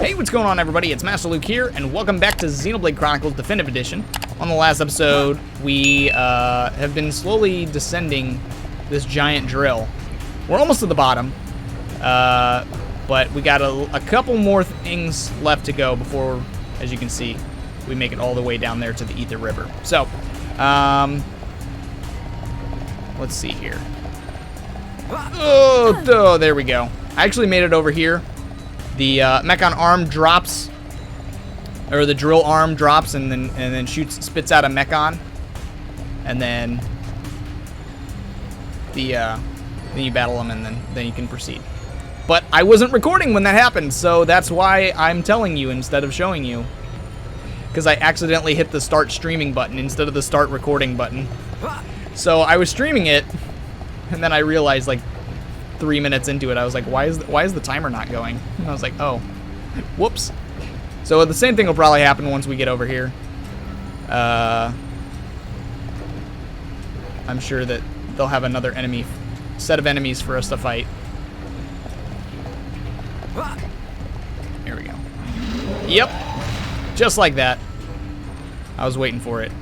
Hey, what's going on, everybody? It's Master Luke here, and welcome back to Xenoblade Chronicles Definitive Edition. On the last episode, we have been slowly descending this giant drill. We're almost to the bottom, but we got a couple more things left to go before, as you can see, we make it all the way down there to the Ether River. So, let's see here. Oh, there we go. I actually made it over here. The Mechon arm drops, or the drill arm drops, and then spits out a Mechon, and then then you battle them, and then you can proceed. But I wasn't recording when that happened, so that's why I'm telling you instead of showing you, because I accidentally hit the start streaming button instead of the start recording button. So I was streaming it, and then I realized, like, 3 minutes into it, I was like, why is the timer not going? And I was like, oh, whoops. So the same thing will probably happen once we get over here. I'm sure that they'll have another set of enemies for us to fight. Here we go. Yep, just like that. I was waiting for it.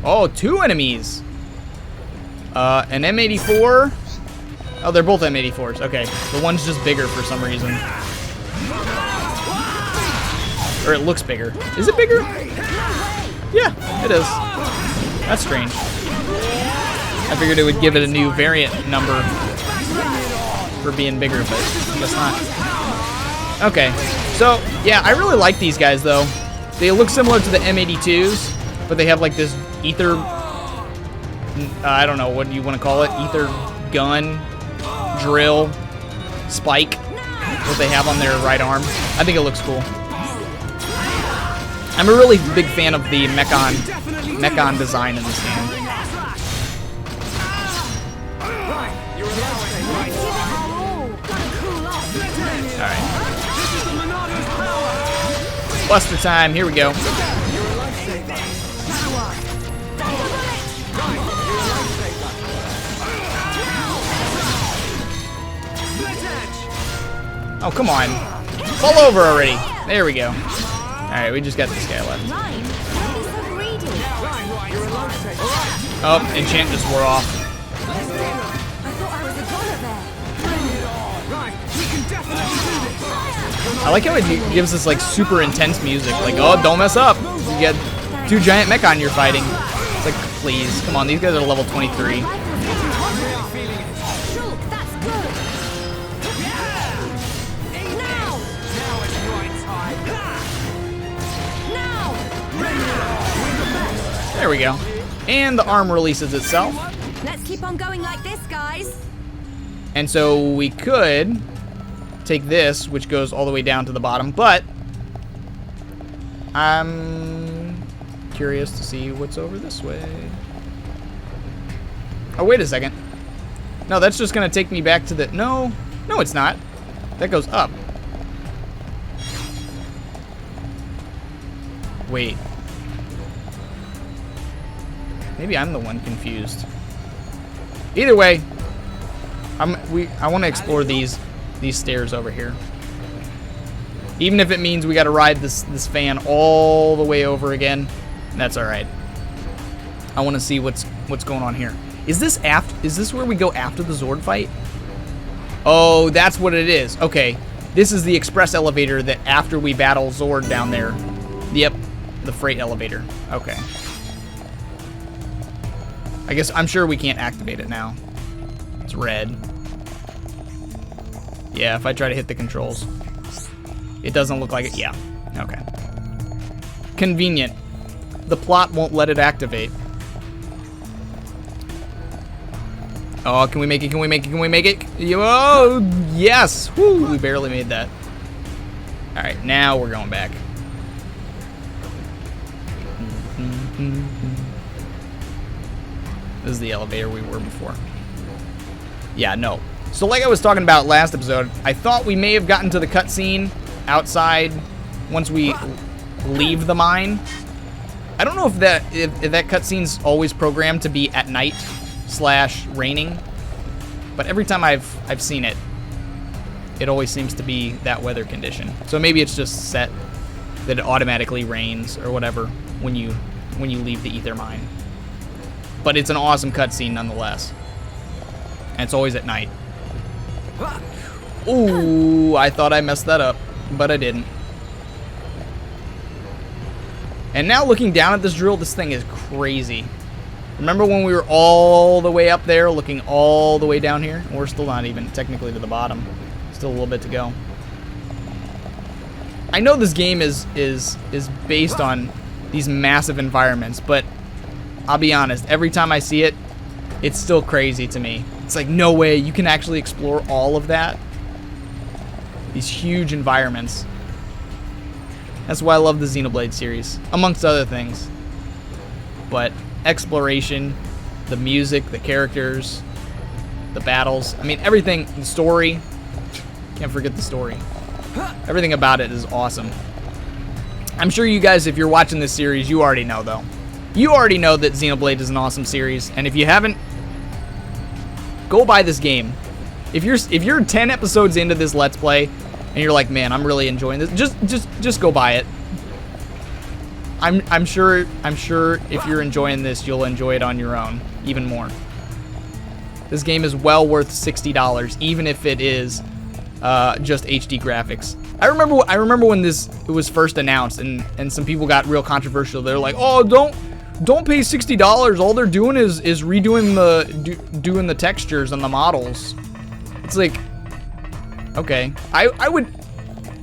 Oh, 2 enemies. An M84. Oh, they're both M84s. Okay, the one's just bigger for some reason. Or it looks bigger. Is it bigger? Yeah, it is. That's strange. I figured it would give it a new variant number for being bigger, but I guess not. Okay, so yeah, I really like these guys though. They look similar to the M82s, but they have like this ether, I don't know, what do you want to call it? Ether gun, drill, spike, what they have on their right arm. I think it looks cool. I'm a really big fan of the Mechon design in this game. Alright. Buster time, here we go. Oh, come on. Fall over already. There we go. Alright, we just got this guy left. Oh, enchant just wore off. I like how it gives us like super intense music. Like, oh, don't mess up. You got 2 giant Mechon you're fighting. It's like, please. Come on, these guys are level 23. There we go. And the arm releases itself. Let's keep on going like this, guys. And so we could take this, which goes all the way down to the bottom, but I'm curious to see what's over this way. Oh, wait a second. No, that's just going to take me back to the... No, it's not. That goes up. Wait. Maybe I'm the one confused. Either way, I want to explore these stairs over here. Even if it means we got to ride this fan all the way over again, that's all right. I want to see what's going on here. Is this where we go after the Xord fight? Oh, that's what it is. Okay, this is the express elevator that after we battle Xord down there. Yep, the freight elevator. Okay. I guess I'm sure we can't activate it now. It's red. Yeah, if I try to hit the controls, it doesn't look like it. Yeah. Okay. Convenient. The plot won't let it activate. Oh, can we make it? Can we make it? Can we make it? Oh, yes. Woo, we barely made that. All right, now we're going back. This is the elevator we were before. Yeah, no. So like I was talking about last episode, I thought we may have gotten to the cutscene outside once we leave the mine. I don't know if that cutscene's always programmed to be at night / raining, but every time I've seen it, it always seems to be that weather condition. So maybe it's just set that it automatically rains or whatever when you leave the ether mine. But it's an awesome cutscene nonetheless. And it's always at night. Ooh, I thought I messed that up, but I didn't. And now looking down at this drill, this thing is crazy. Remember when we were all the way up there, looking all the way down here? We're still not even technically to the bottom. Still a little bit to go. I know this game is based on these massive environments, but I'll be honest, every time I see it, it's still crazy to me. It's like, no way, you can actually explore all of that. These huge environments. That's why I love the Xenoblade series, amongst other things. But exploration, the music, the characters, the battles, I mean, everything, the story, can't forget the story. Everything about it is awesome. I'm sure you guys, if you're watching this series, you already know, though. You already know that Xenoblade is an awesome series, and if you haven't, go buy this game. If you're 10 episodes into this Let's Play, and you're like, man, I'm really enjoying this, just go buy it. I'm sure if you're enjoying this, you'll enjoy it on your own even more. This game is well worth $60, even if it is just HD graphics. I remember when it was first announced, and some people got real controversial. They're like, oh, don't pay $60. All they're doing is redoing doing the textures and the models. It's like, okay,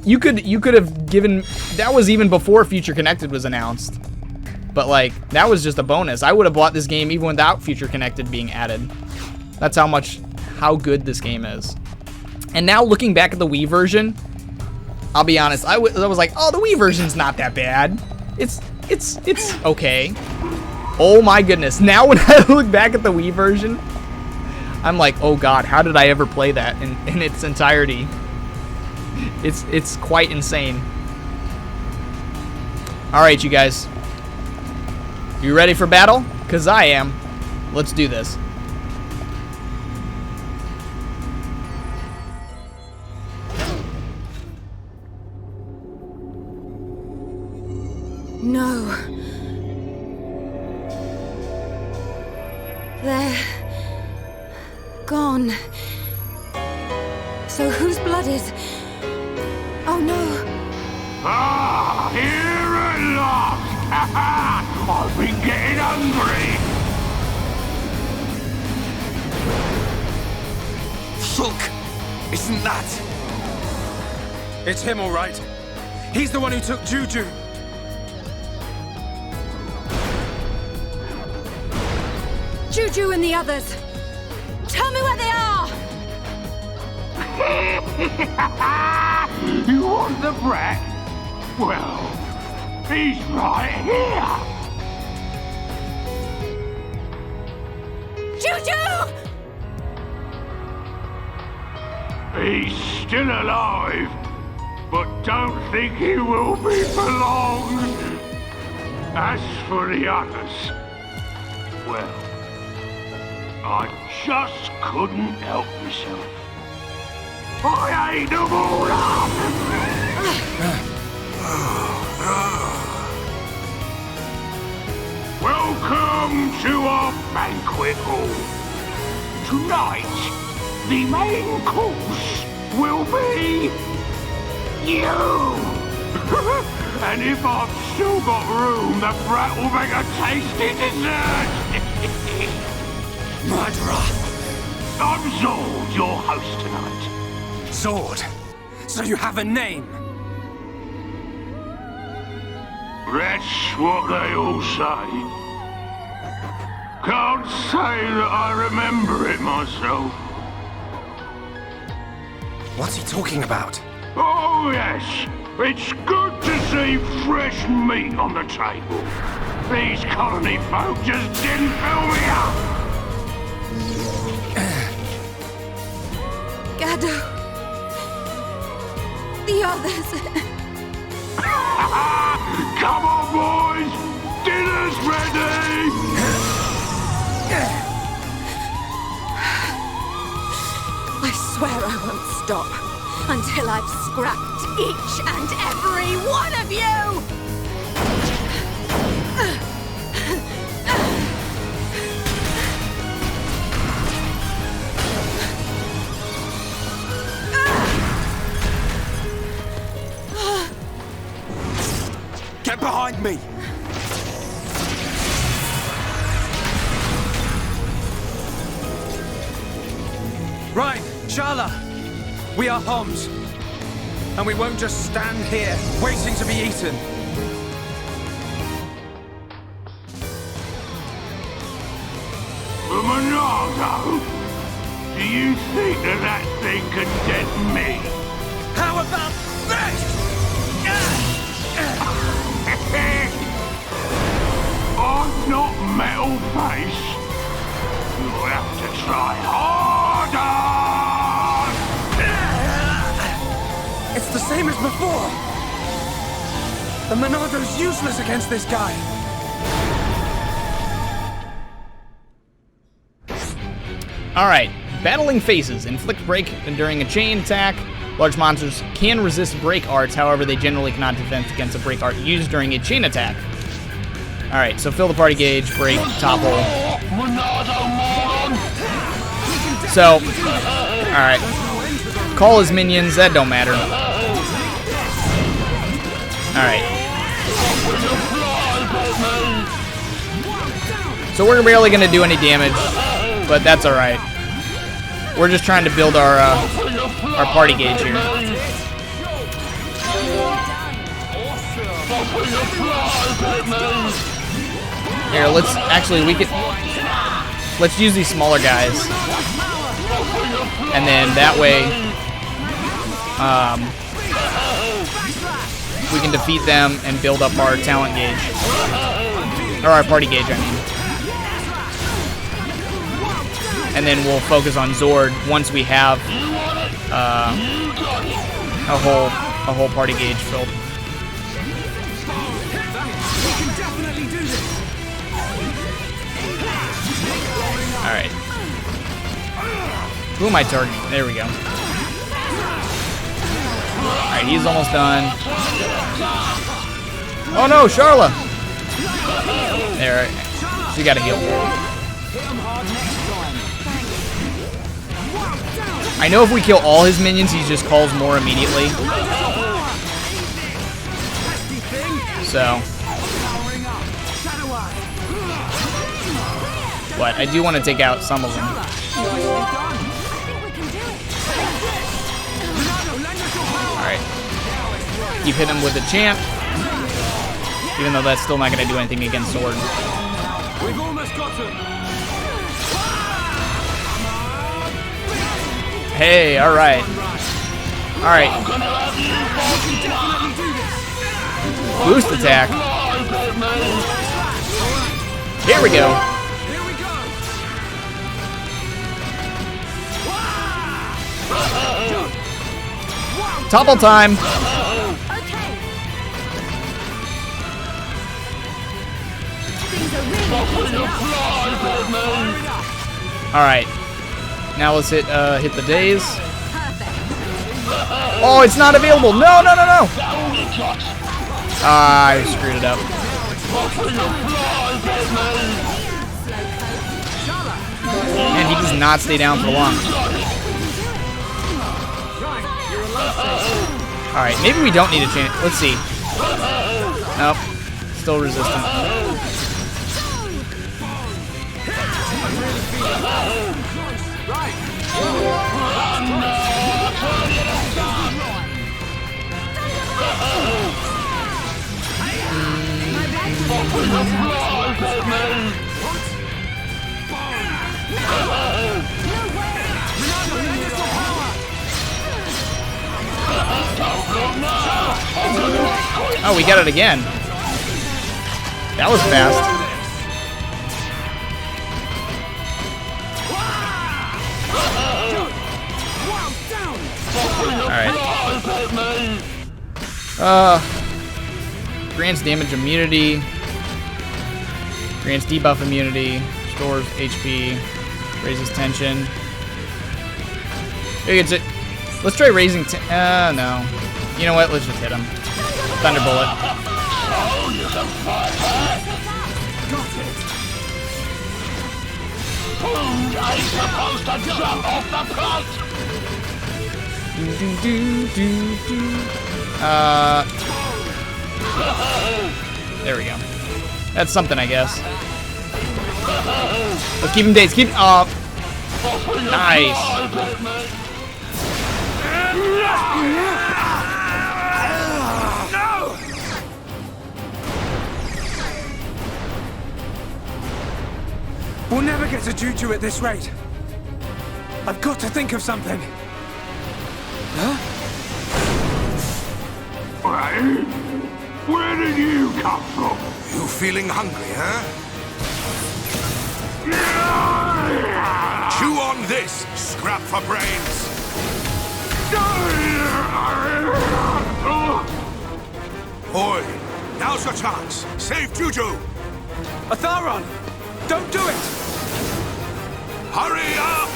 you could have given, that was even before Future Connected was announced, but like that was just a bonus. I would have bought this game even without Future Connected being added. That's how good this game is. And now looking back at the Wii version, I'll be honest, I was like, oh, the Wii version's not that bad. It's okay. Oh my goodness. Now when I look back at the Wii version, I'm like, oh god, how did I ever play that in its entirety? It's quite insane. Alright, you guys. You ready for battle? Because I am. Let's do this. No. They're gone. So whose blood is... Oh no. Ah, here at last! I've been getting hungry! Look! Isn't that? It's him, all right. He's the one who took Juju. Juju and the others. Tell me where they are! You want the brat? Well, he's right here! Juju! He's still alive, but don't think he will be for long. As for the others, well, I just couldn't help myself. I ate them all up! Welcome to our banquet hall. Tonight, the main course will be you! And if I've still got room, the brat will make a tasty dessert! Murderer! I'm Xord, your host tonight. Xord. So you have a name? That's what they all say. Can't say that I remember it myself. What's he talking about? Oh yes, it's good to see fresh meat on the table. These colony folk just didn't fill me up. Gado. The others. Come on, boys! Dinner's ready! I swear I won't stop until I've scrapped each and every one of you! Get behind me! Right, Sharla. We are Homs. And we won't just stand here, waiting to be eaten. Monado? Do you think that thing could get me? How about this? I'm not Metal Face. You'll have to try harder! It's the same as before. The Monado's useless against this guy. Alright, battling faces. Inflict break during a chain attack. Large monsters can resist break arts, however they generally cannot defend against a break art used during a chain attack. Alright, so fill the party gauge, break, topple. So, alright. Call his minions, that don't matter. Alright. So we're barely gonna do any damage, but that's alright. We're just trying to build our party gauge here. Here, let's use these smaller guys. And then that way, we can defeat them and build up our talent gauge. Or our party gauge, I mean. And then we'll focus on Xord once we have a whole party gauge filled. Alright. Who am I targeting? There we go. Alright, he's almost done. Oh no, Sharla! There. She got a heal. I know if we kill all his minions, he just calls more immediately. So. But I do want to take out some of them. Alright. Keep hitting him with the champ. Even though that's still not going to do anything against Xord. We've almost got him. Hey, alright. Alright. Boost attack. Here we go. Topple time. Alright. Now let's hit the days. Oh, it's not available. No, no, no, no. Ah, I screwed it up. Man, he does not stay down for long. Alright, maybe we don't need a chain. Let's see. Nope. Still resistant. Oh, we got it again. That was fast. Alright. Grants damage immunity. Grants debuff immunity. Stores HP. Raises tension. Who gets it? Let's try raising. No. You know what? Let's just hit him. Thunderbolt. Oh, you can fight that! Got it. Food ain't supposed to jump off the plate! There we go. That's something, I guess. Let's keep him dazed. Keep. Nice. No! We'll never get to Juju at this rate. I've got to think of something. Huh? Where did you come from? You feeling hungry, huh? Chew on this, scrap for brains. Boy, now's your chance. Save Juju. Atharon! Don't do it! Hurry up!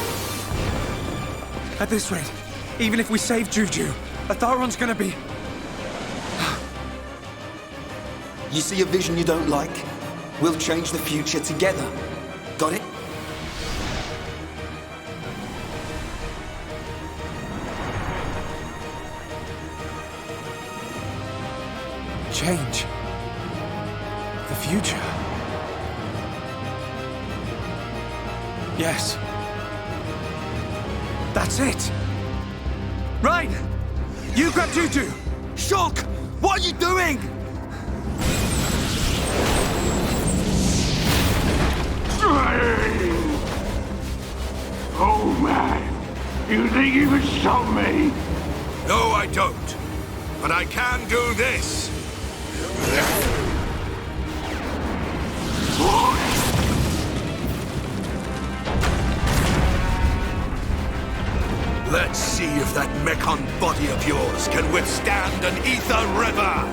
At this rate, even if we save Juju, Atharon's gonna be... You see a vision you don't like? We'll change the future together. Got it? Change. The future. Yes. That's it. Right! You grab Juju! Shulk! What are you doing? Oh man, you think you can stop me? No, I don't. But I can do this. Let's see if that mechon body of yours can withstand an ether river.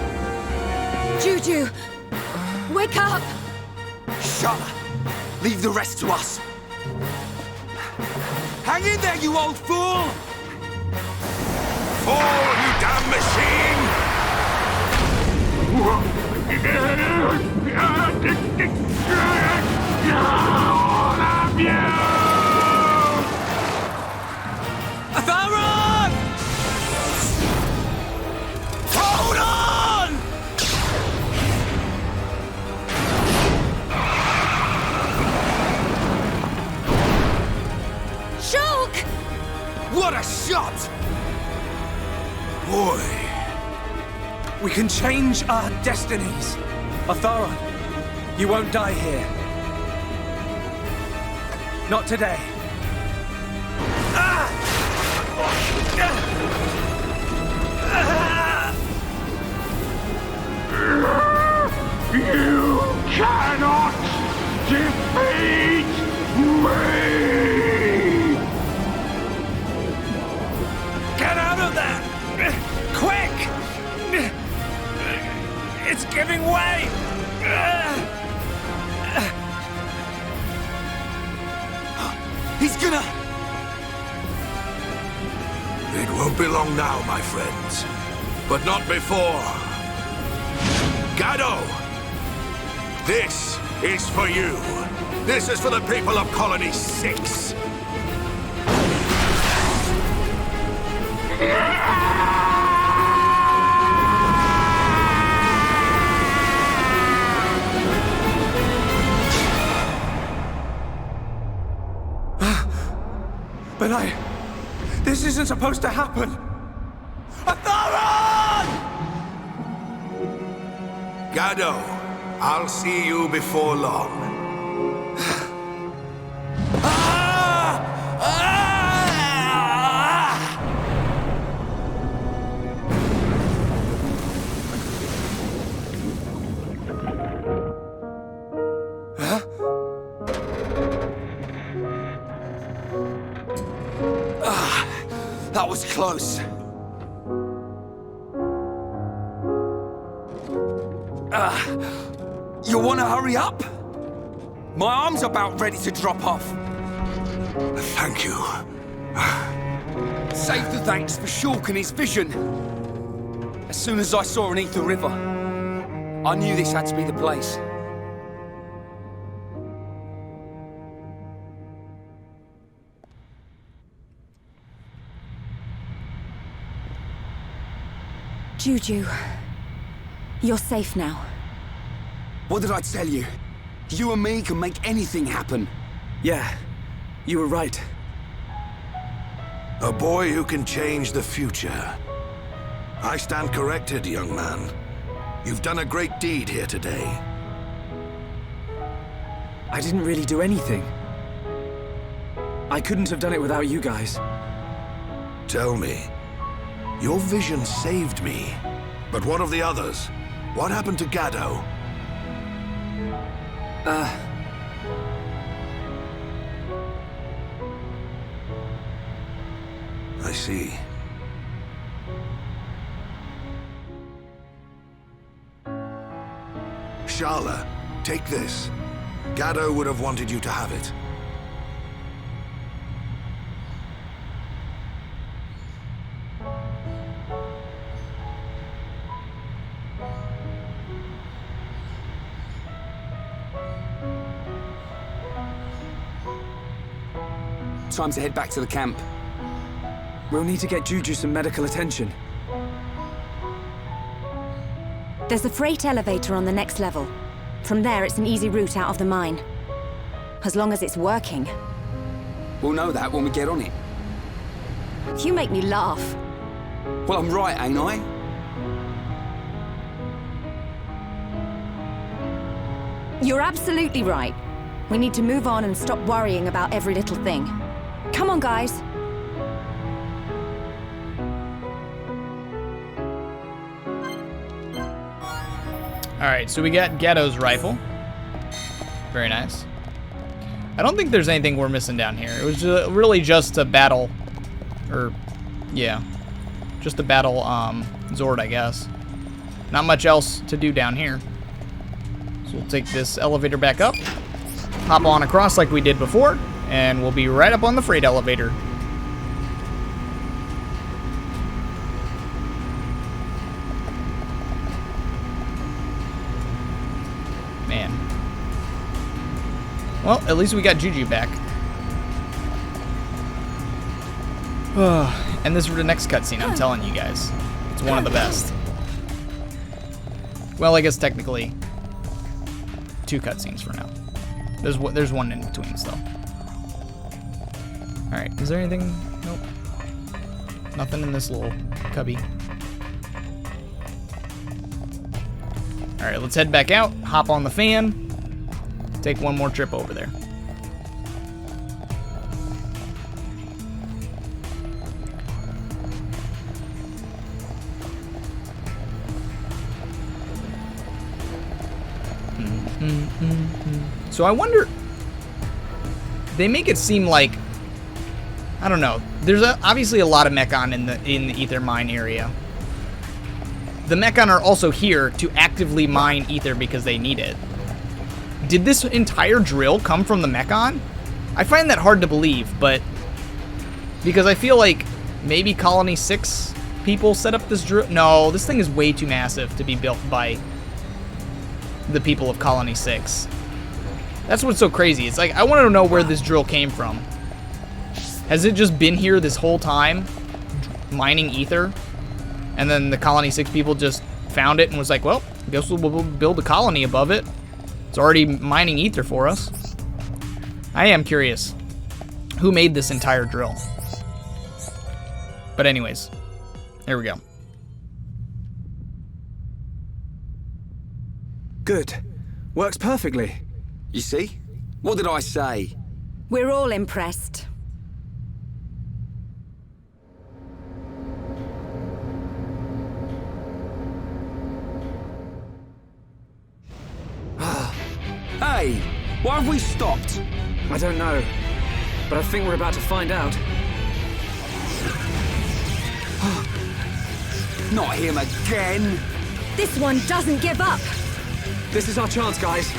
Juju! Wake up! Shala, leave the rest to us. Hang in there, you old fool! Fall, you damn machine! Atharon! Hold on! Shulk! What a shot! Boy, We can change our destinies. Atharon, you won't die here. Not today. You cannot defeat me! Get out of there! Quick! It's giving way! He's gonna... it won't be long now, my friends. But not before. Gado! This is for you. This is for the people of Colony 6. But this isn't supposed to happen. Atharon! Gado, I'll see you before long. That was close. You wanna hurry up? My arm's about ready to drop off. Thank you. I'd save the thanks for Shulk and his vision. As soon as I saw an ether river, I knew this had to be the place. Juju, you're safe now. What did I tell you? You and me can make anything happen. Yeah, you were right. A boy who can change the future. I stand corrected, young man. You've done a great deed here today. I didn't really do anything. I couldn't have done it without you guys. Tell me, your vision saved me. But what of the others? What happened to Gaddo? I see. Shala, take this. Gaddo would have wanted you to have it. Time to head back to the camp. We'll need to get Juju some medical attention. There's a freight elevator on the next level. From there, it's an easy route out of the mine. As long as it's working. We'll know that when we get on it. You make me laugh. Well, I'm right, ain't I? You're absolutely right. We need to move on and stop worrying about every little thing. Come on, guys. Alright, so we got Gaddo's rifle. Very nice. I don't think there's anything we're missing down here. It was really just a battle. Or, yeah. Just a battle, Xord, I guess. Not much else to do down here. So we'll take this elevator back up. Hop on across like we did before. And we'll be right up on the freight elevator. Man. Well, at least we got Juju back. And this is the next cutscene, I'm telling you guys. It's one of the best. Well, I guess technically 2 cutscenes for now. There's one in between still. Alright, is there anything? Nope. Nothing in this little cubby. Alright, let's head back out, hop on the fan, take one more trip over there. So I wonder, they make it seem like, I don't know, there's obviously a lot of Mechon in the Ether mine area. The Mechon are also here to actively mine Ether because they need it. Did this entire drill come from the Mechon? I find that hard to believe, but because I feel like maybe Colony 6 people set up this drill. No, this thing is way too massive to be built by the people of Colony 6. That's what's so crazy. It's like, I want to know where this drill came from. Has it just been here this whole time, mining Ether? And then the Colony 6 people just found it and was like, well, I guess we'll build a colony above it. It's already mining Ether for us. I am curious. Who made this entire drill? But anyways, here we go. Good. Works perfectly. You see? What did I say? We're all impressed. Hey, why have we stopped? I don't know, but I think we're about to find out. Not him again. This one doesn't give up. This is our chance, guys.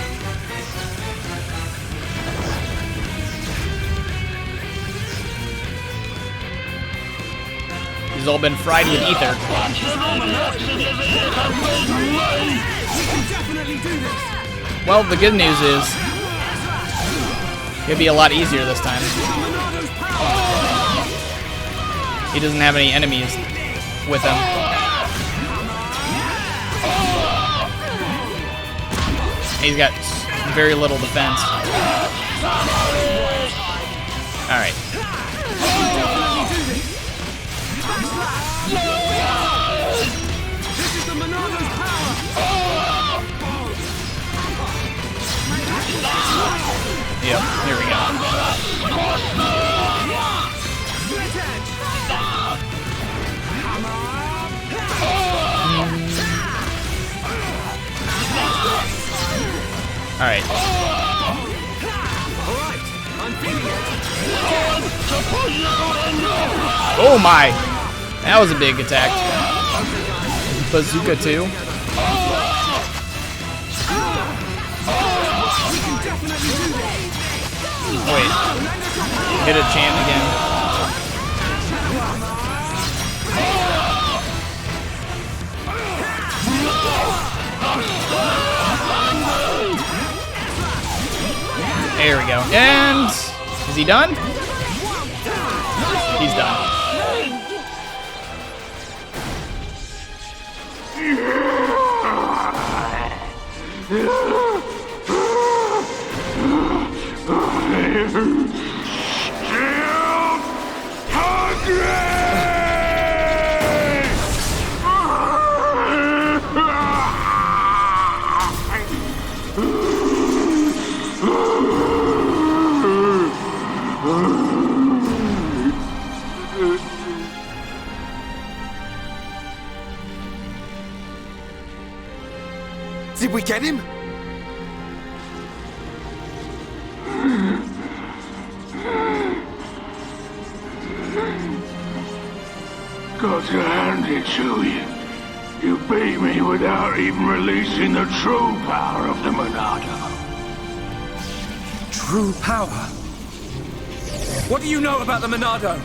He's all been fried with ether. Well, the good news is it'll be a lot easier this time. He doesn't have any enemies with him. He's got very little defense. Alright. Yep, here we go. Alright. Oh my! That was a big attack. Bazooka too. Wait. Hit a chant again. There we go. And is he done? He's done. Still hungry! Did we get him? Got to hand it to you. You beat me without even releasing the true power of the Monado. True power? What do you know about the Monado?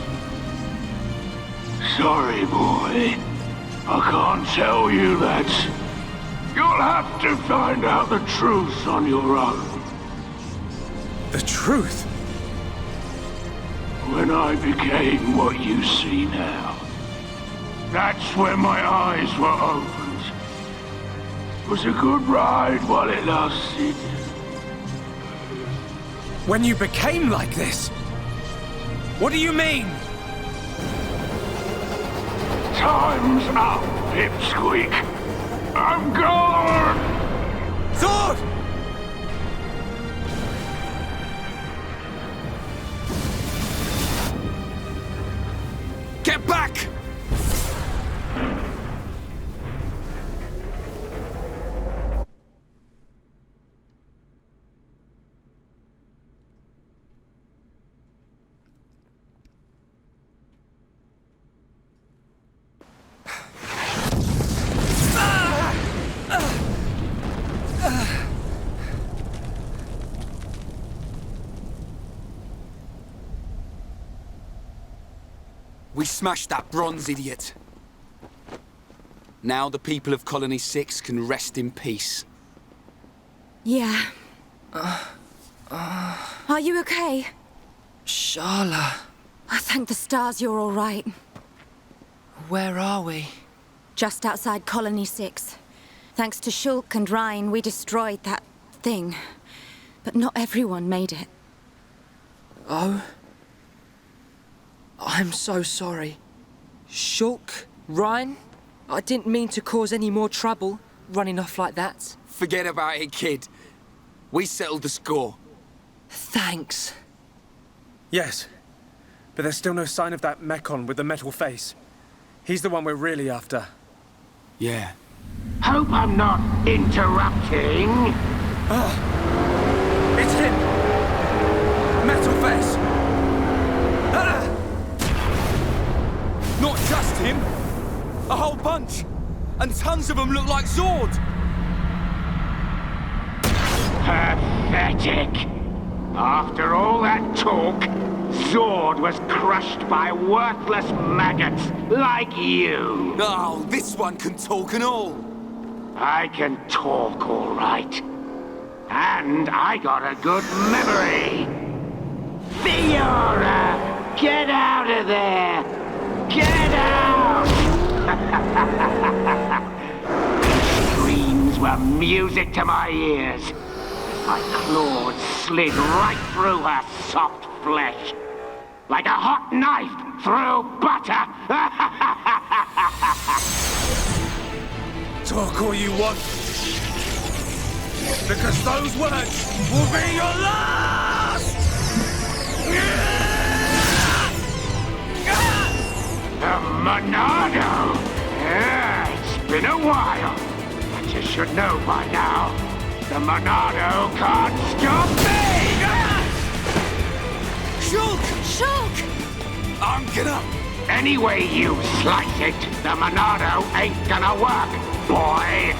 Sorry, boy. I can't tell you that. You'll have to find out the truth on your own. The truth? When I became what you see now, that's when my eyes were opened. It was a good ride while it lasted. When you became like this? What do you mean? Time's up, Pipsqueak. I'm gone! Xord! Get back! We smashed that bronze idiot. Now the people of Colony 6 can rest in peace. Yeah. Are you okay? Shala, I thank the stars you're all right. where are we? Just outside Colony 6. Thanks to Shulk and Ryan, we destroyed that thing. But not everyone made it. Oh? I'm so sorry. Shulk? Ryan? I didn't mean to cause any more trouble, running off like that. Forget about it, kid. We settled the score. Thanks. Yes, but there's still no sign of that Mekon with the metal face. He's the one we're really after. Yeah. Hope I'm not interrupting. It's him! Metal face! Not just him! A whole bunch! And tons of them look like Xord! Pathetic. After all that talk, Xord was crushed by worthless maggots like you. Oh, this one can talk and all. I can talk all right. And I got a good memory. Fiora! Get out of there! Get out! Screams were music to my ears. My claws slid right through her soft flesh. Like a hot knife through butter. Talk all you want. Because those words will be your last! The Monado! Yeah, it's been a while. But you should know by now. The Monado can't stop me! Shulk! Shulk! I'm gonna... Any way you slice it, the Monado ain't gonna work, boy!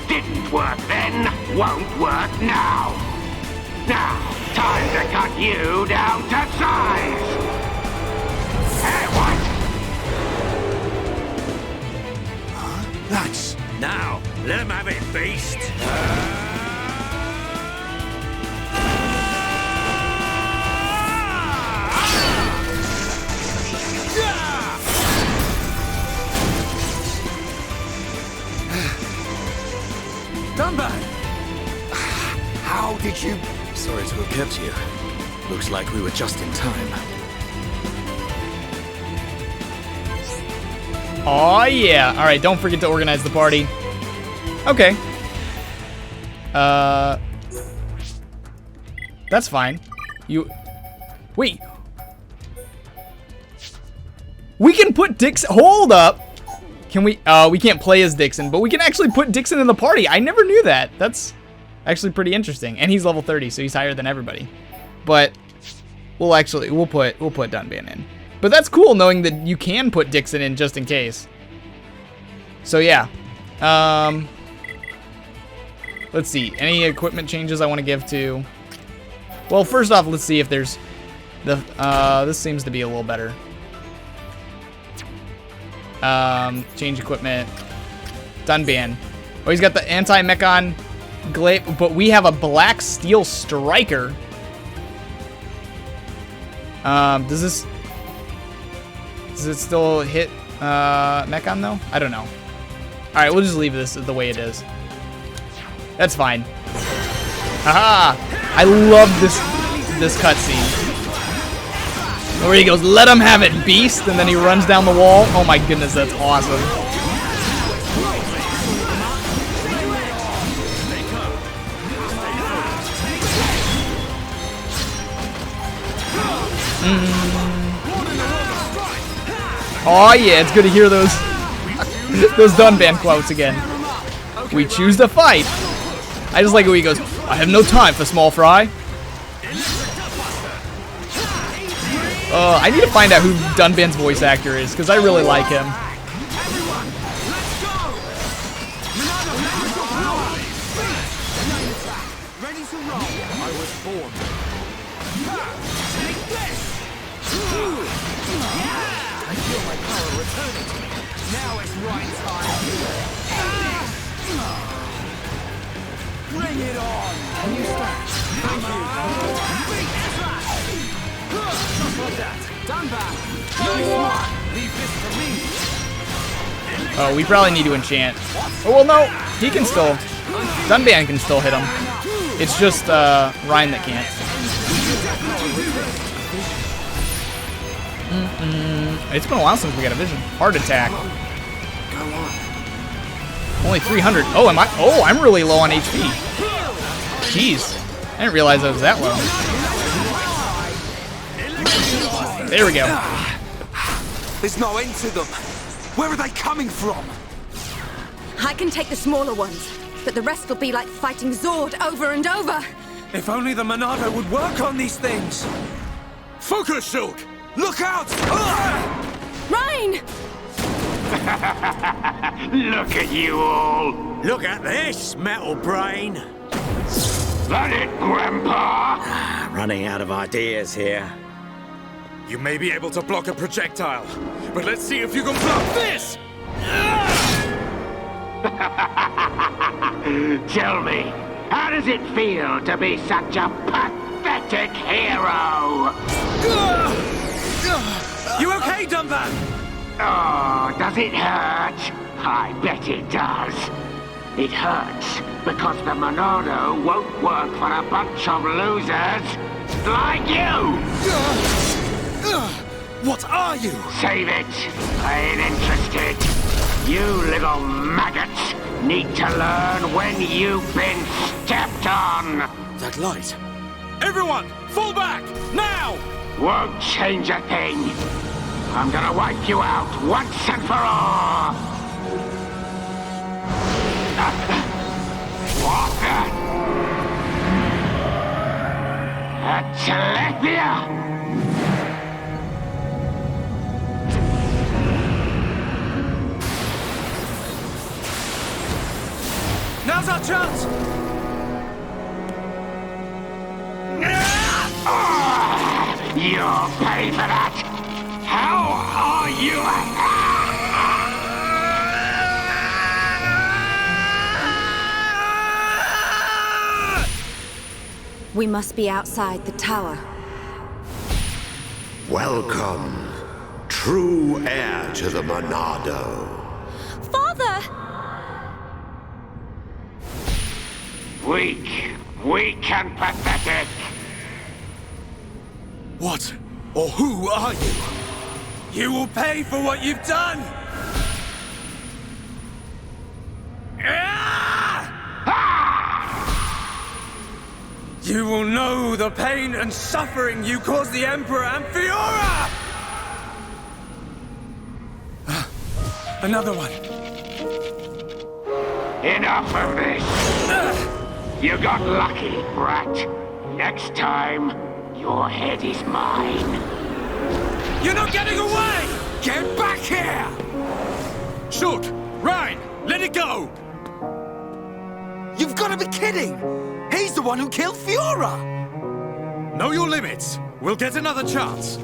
Didn't work then, won't work now! Now, time to cut you down to size! Hey, what? That's... Now, let him have it, beast. Dunban! How did you... Sorry to have kept you. Looks like we were just in time. Aw, yeah. Alright, don't forget to organize the party. Okay. That's fine. Wait. We can put Dixon... Hold up! Can we... we can't play as Dixon, but we can actually put Dixon in the party. I never knew that. That's actually pretty interesting. And he's level 30, so he's higher than everybody. But we'll put Dunban in. But that's cool knowing that you can put Dixon in just in case. So yeah. Let's see. Any equipment changes I want to give to... Well, first off, let's see if there's... this seems to be a little better. Change equipment. Dunban. Oh, he's got the anti-mechon glaive, but we have a black steel striker. Does it still hit mechon though? I don't know. Alright, we'll just leave this the way it is. That's fine. Haha! I love this cutscene. Where he goes, let him have it, beast! And then he runs down the wall. Oh my goodness, that's awesome. Oh yeah, it's good to hear those those Dunban quotes again. We choose to fight. I just like it when he goes, I have no time for small fry. I need to find out who Dunban's voice actor is, because I really like him. Oh, we probably need to enchant. Oh, well, no. He can still... Dunban can still hit him. It's just Ryan that can't. It's been a while since we got a vision. Heart attack. Only 300. Oh, am I? Oh, I'm really low on HP. Jeez. I didn't realize I was that low. There we go. There's no end to them. Where are they coming from? I can take the smaller ones, but the rest will be like fighting Xord over and over. If only the Monado would work on these things. Focus, Shulk! Look out! Rhine! Look at you all! Look at this, metal brain. That it, Grandpa? Running out of ideas here. You may be able to block a projectile, but let's see if you can block this! Tell me, how does it feel to be such a pathetic hero? You okay, Dunban? Oh, does it hurt? I bet it does. It hurts because the Monado won't work for a bunch of losers like you! What are you? Save it. I ain't interested. You little maggots need to learn when you've been stepped on. That light. Everyone, fall back! Now! Won't change a thing. I'm gonna wipe you out once and for all. What the? A Telethia? Now's our chance! You'll pay for that! How are you? We must be outside the tower. Welcome, true heir to the Monado. Father! Weak and pathetic. What or who are you? You will pay for what you've done! You will know the pain and suffering you caused the Emperor and Fiora! Another one. Enough of this. You got lucky, brat. Next time, your head is mine. You're not getting away! Get back here! Shulk! Rhine! Let it go! You've got to be kidding! He's the one who killed Fiora! Know your limits. We'll get another chance.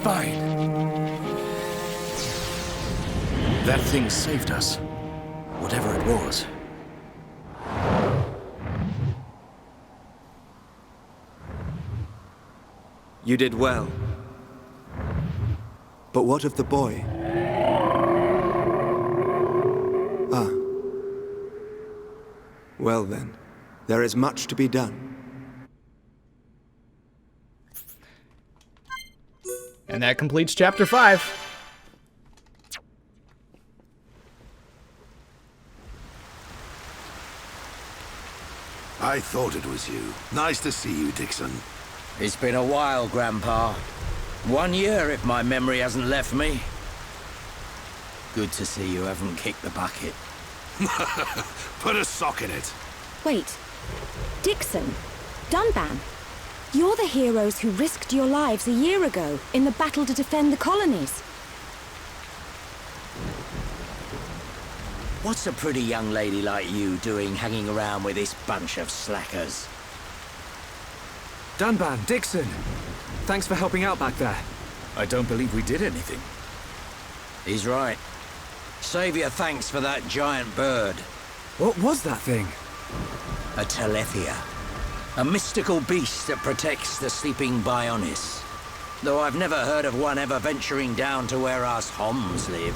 Fine. That thing saved us. Whatever it was. You did well. But what of the boy? Ah. Well then, there is much to be done. And that completes chapter 5. I thought it was you. Nice to see you, Dixon. It's been a while, Grandpa. 1 year, if my memory hasn't left me. Good to see you haven't kicked the bucket. Put a sock in it. Wait. Dixon. Dunban. You're the heroes who risked your lives a year ago in the battle to defend the colonies. What's a pretty young lady like you doing hanging around with this bunch of slackers? Dunban, Dixon. Thanks for helping out back there. I don't believe we did anything. He's right. Save your thanks for that giant bird. What was that thing? A Telethia. A mystical beast that protects the sleeping Bionis. Though I've never heard of one ever venturing down to where us Homs live.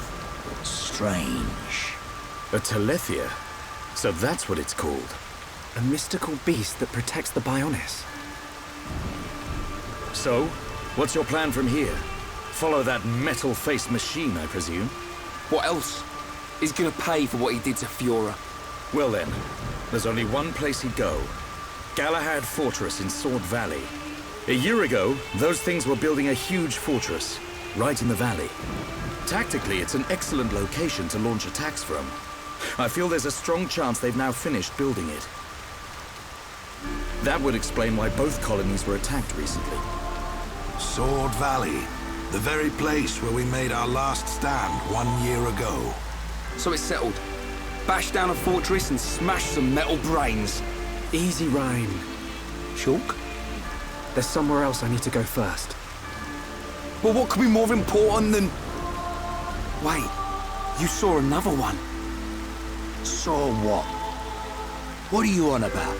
Strange. A Telethia? So that's what it's called. A mystical beast that protects the Bionis. So, what's your plan from here? Follow that metal-faced machine, I presume? What else? He's gonna pay for what he did to Fiora. Well then, there's only one place he'd go. Galahad Fortress in Xord Valley. A year ago, those things were building a huge fortress, right in the valley. Tactically, it's an excellent location to launch attacks from. I feel there's a strong chance they've now finished building it. That would explain why both colonies were attacked recently. Xord Valley. The very place where we made our last stand 1 year ago. So it's settled. Bash down a fortress and smash some metal brains. Easy, Rhine. Shulk? There's somewhere else I need to go first. Well, what could be more important than... Wait, you saw another one. Saw what? What are you on about?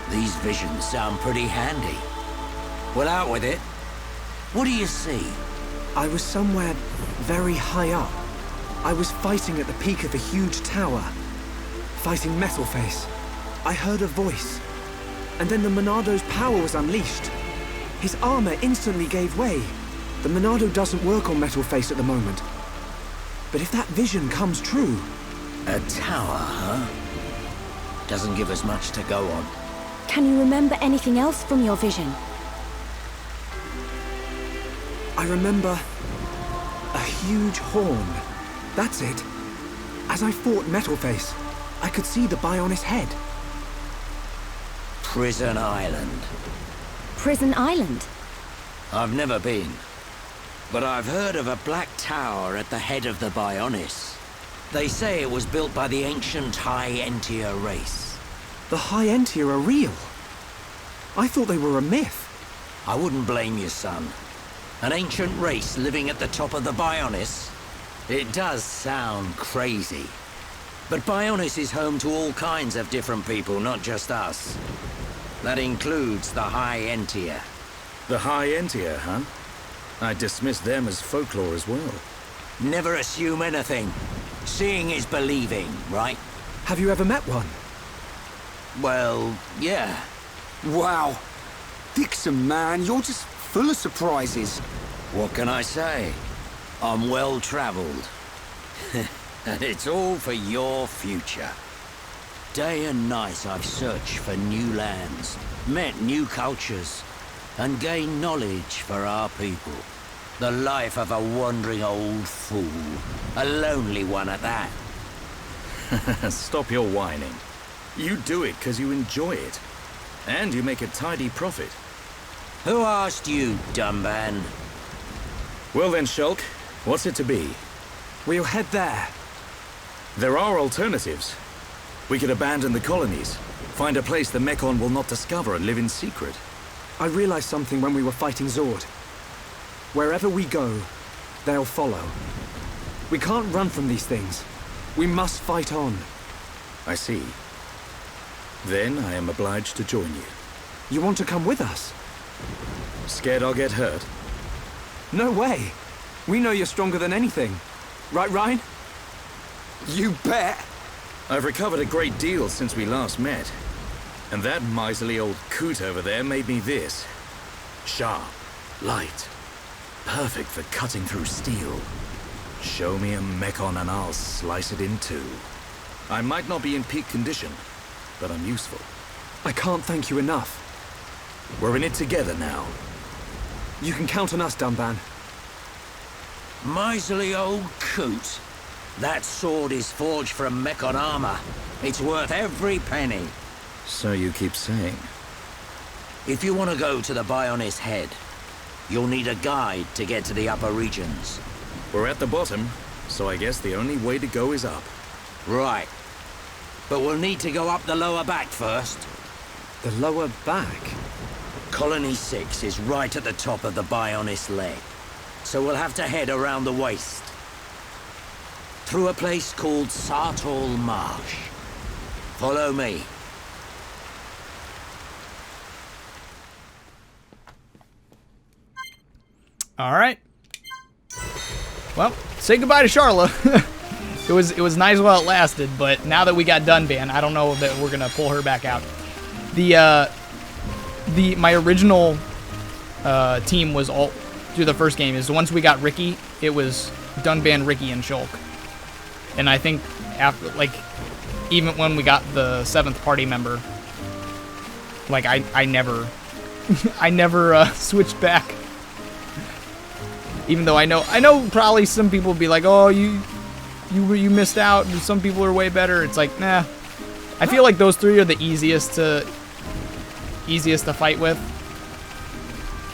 These visions sound pretty handy. Well, out with it. What do you see? I was somewhere very high up. I was fighting at the peak of a huge tower. Fighting Metalface. I heard a voice. And then the Monado's power was unleashed. His armor instantly gave way. The Monado doesn't work on Metalface at the moment. But if that vision comes true... A tower, huh? Doesn't give us much to go on. Can you remember anything else from your vision? I remember... a huge horn. That's it. As I fought Metalface, I could see the Bionis head. Prison Island. Prison Island? I've never been. But I've heard of a black tower at the head of the Bionis. They say it was built by the ancient High Entia race. The High Entia are real? I thought they were a myth. I wouldn't blame you, son. An ancient race living at the top of the Bionis? It does sound crazy. But Bionis is home to all kinds of different people, not just us. That includes the High Entia. The High Entia, huh? I dismissed them as folklore as well. Never assume anything. Seeing is believing, right? Have you ever met one? Well, yeah. Wow. Dixon, man, you're just full of surprises. What can I say? I'm well-traveled. And it's all for your future. Day and night I've searched for new lands, met new cultures, and gained knowledge for our people. The life of a wandering old fool. A lonely one at that. Stop your whining. You do it because you enjoy it. And you make a tidy profit. Who asked you, dumban? Well then, Shulk, what's it to be? We'll head there. There are alternatives. We could abandon the colonies, find a place the Mechon will not discover and live in secret. I realized something when we were fighting Xord. Wherever we go, they'll follow. We can't run from these things. We must fight on. I see. Then I am obliged to join you. You want to come with us? Scared I'll get hurt? No way. We know you're stronger than anything. Right, Ryan? You bet. I've recovered a great deal since we last met. And that miserly old coot over there made me this. Sharp, light, perfect for cutting through steel. Show me a Mechon and I'll slice it in two. I might not be in peak condition, but I'm useful. I can't thank you enough. We're in it together now. You can count on us, Dumban. Miserly old coot. That sword is forged from Mechon armor. It's worth every penny. So you keep saying. If you want to go to the Bionis head, you'll need a guide to get to the upper regions. We're at the bottom, so I guess the only way to go is up. Right. But we'll need to go up the lower back first. The lower back? Colony 6 is right at the top of the Bionis leg. So we'll have to head around the waist. Through a place called Sartol Marsh. Follow me. All right. Well, say goodbye to Charla. It was nice while it lasted, but now that we got Dunban, I don't know that we're gonna pull her back out. My original team was all through the first game. Is once we got Ricky, it was Dunban, Ricky, and Shulk. And I think after, like, even when we got the 7th party member, like I never, I never switched back. Even though I know probably some people would be like, oh, you missed out. Some people are way better. It's like, nah. I feel like those three are the easiest to fight with.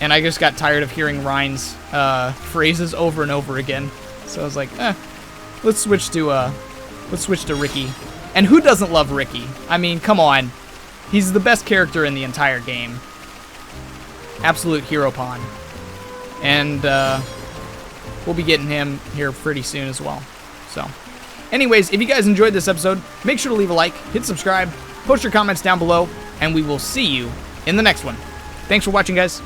And I just got tired of hearing Ryan's phrases over and over again. So I was like, let's switch to Ricky. And who doesn't love Ricky? I mean, come on. He's the best character in the entire game. Absolute hero pawn. And we'll be getting him here pretty soon as well. So, anyways, if you guys enjoyed this episode, make sure to leave a like, hit subscribe, post your comments down below, and we will see you in the next one. Thanks for watching, guys.